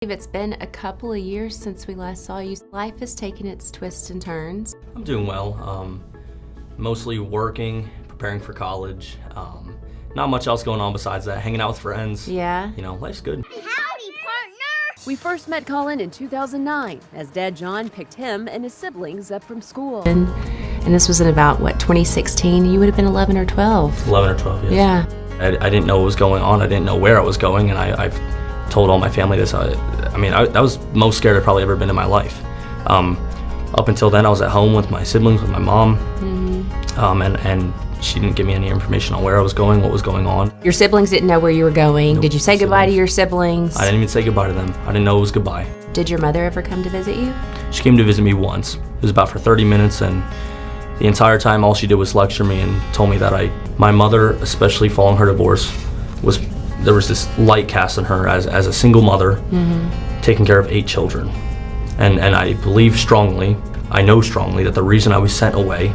It's been a couple of years since we last saw you. Life has taken its twists and turns. I'm doing well. Mostly working, preparing for college. Not much else going on besides that. Hanging out with friends. Yeah. You know, life's good. Howdy, partner! We first met Collin in 2009 as Dad Jon picked him and his siblings up from school. And this was in about, what, 2016? You would have been 11 or 12. 11 or 12, yes. Yeah. I didn't know what was going on. I didn't know where I was going, and I've told all my family this. I was most scared I've probably ever been in my life. Up until then, I was at home with my siblings, with my mom, and she didn't give me any information on where I was going, what was going on. Your siblings didn't know where you were going. Nope. Did you say goodbye to your siblings? I didn't even say goodbye to them. I didn't know it was goodbye. Did your mother ever come to visit you? She came to visit me once. It was about for 30 minutes, and the entire time all she did was lecture me and told me that my mother, especially following her divorce, there was this light cast on her as a single mother, taking care of 8 children. And I believe strongly, I know strongly, that the reason I was sent away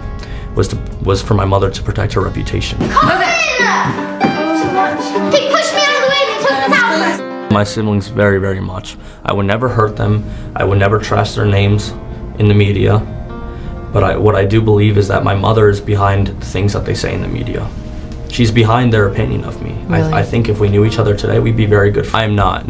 was for my mother to protect her reputation. Collin! They pushed me out of the way and they took this house! My siblings very, very much. I would never hurt them. I would never trash their names in the media. But what I do believe is that my mother is behind the things that they say in the media. She's behind their opinion of me. Really? I think if we knew each other today, we'd be very good. I am not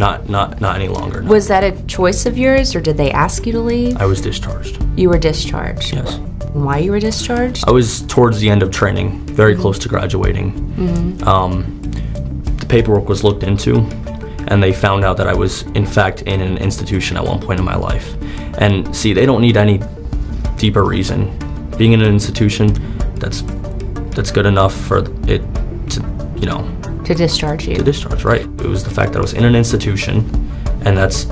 any longer. No. Was that a choice of yours, or did they ask you to leave? I was discharged. You were discharged? Yes. Why you were discharged? I was towards the end of training, very close to graduating. The paperwork was looked into, and they found out that I was, in fact, in an institution at one point in my life. And see, they don't need any deeper reason. Being in an institution, that's good enough for it to, To discharge you. To discharge, right. It was the fact that I was in an institution, and that's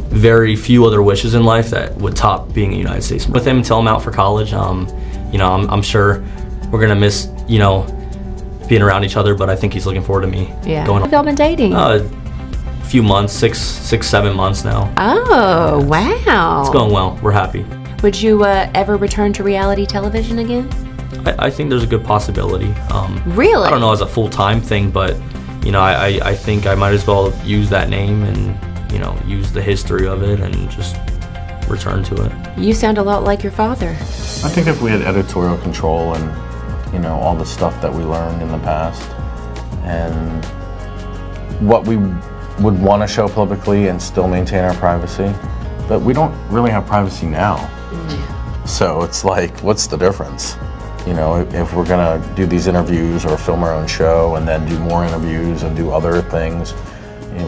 very few other wishes in life that would top being a United States Marine. With him until I'm out for college, I'm sure we're gonna miss, being around each other, but I think he's looking forward to me going on. Have y'all been dating? A few months, 7 months now. Oh, wow. It's going well. We're happy. Would you ever return to reality television again? I think there's a good possibility. Really? I don't know as a full-time thing, but I think I might as well use that name and use the history of it and just return to it. You sound a lot like your father. I think if we had editorial control and all the stuff that we learned in the past and what we would want to show publicly and still maintain our privacy, but we don't really have privacy now. So it's like, what's the difference? If we're gonna do these interviews or film our own show and then do more interviews and do other things,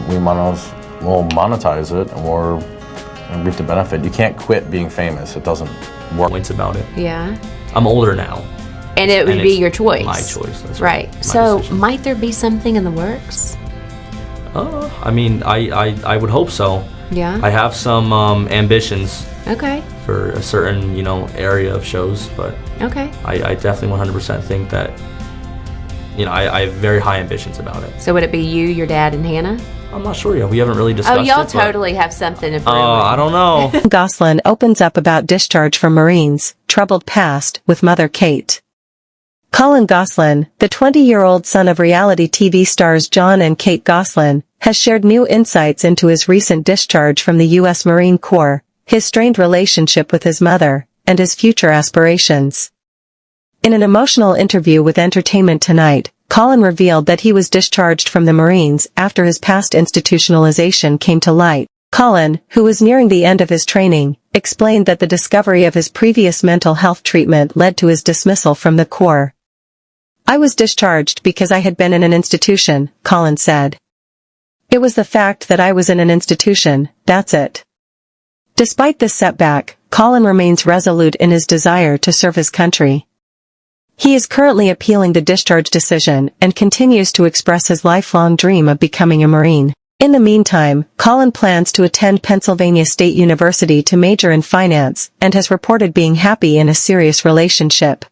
we might as well monetize it or reap the benefit. You can't quit being famous. It doesn't work. Points about it. Yeah. I'm older now. And it would be your choice. My choice. That's right. My So decision. might there be something in the works? I would hope so. Yeah. I have some ambitions Okay. for a certain, area of shows, but Okay. I definitely 100% think that, I have very high ambitions about it. So would it be you, your dad, and Hannah? I'm not sure yet. We haven't really discussed Oh, it. y'all but- totally have something to prove. I don't know. Gosselin opens up about discharge from Marines, troubled past, with mother Kate. Collin Gosselin, the 20-year-old son of reality TV stars Jon and Kate Gosselin, has shared new insights into his recent discharge from the U.S. Marine Corps, his strained relationship with his mother, and his future aspirations. In an emotional interview with Entertainment Tonight, Collin revealed that he was discharged from the Marines after his past institutionalization came to light. Collin, who was nearing the end of his training, explained that the discovery of his previous mental health treatment led to his dismissal from the Corps. "I was discharged because I had been in an institution," Collin said. "It was the fact that I was in an institution, that's it." Despite this setback, Collin remains resolute in his desire to serve his country. He is currently appealing the discharge decision and continues to express his lifelong dream of becoming a Marine. In the meantime, Collin plans to attend Pennsylvania State University to major in finance and has reported being happy in a serious relationship.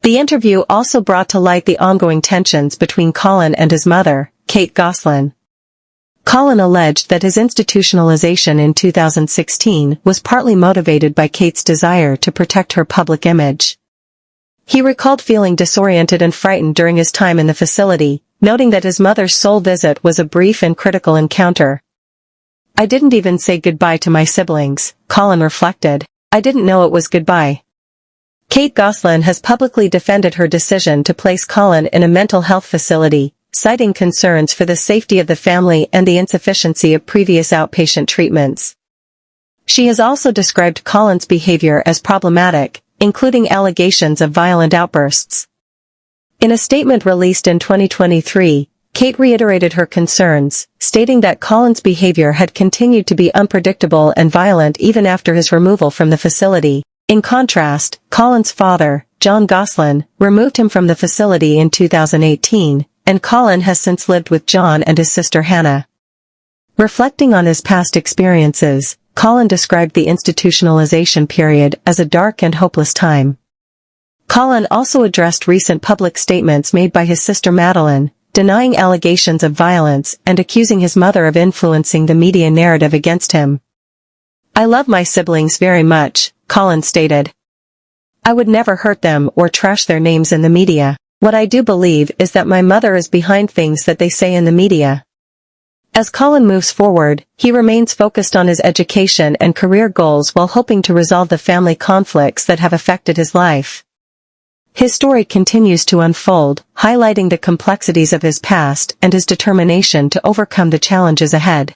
The interview also brought to light the ongoing tensions between Collin and his mother, Kate Gosselin. Collin alleged that his institutionalization in 2016 was partly motivated by Kate's desire to protect her public image. He recalled feeling disoriented and frightened during his time in the facility, noting that his mother's sole visit was a brief and critical encounter. I didn't even say goodbye to my siblings, Collin reflected. I didn't know it was goodbye. Kate Gosselin has publicly defended her decision to place Collin in a mental health facility, citing concerns for the safety of the family and the insufficiency of previous outpatient treatments. She has also described Collin's behavior as problematic, including allegations of violent outbursts. In a statement released in 2023, Kate reiterated her concerns, stating that Collin's behavior had continued to be unpredictable and violent even after his removal from the facility. In contrast, Collin's father, Jon Gosselin, removed him from the facility in 2018, and Collin has since lived with Jon and his sister Hannah. Reflecting on his past experiences, Collin described the institutionalization period as a dark and hopeless time. Collin also addressed recent public statements made by his sister Madeline, denying allegations of violence and accusing his mother of influencing the media narrative against him. I love my siblings very much, Collin stated. I would never hurt them or trash their names in the media. What I do believe is that my mother is behind things that they say in the media. As Collin moves forward, he remains focused on his education and career goals while hoping to resolve the family conflicts that have affected his life. His story continues to unfold, highlighting the complexities of his past and his determination to overcome the challenges ahead.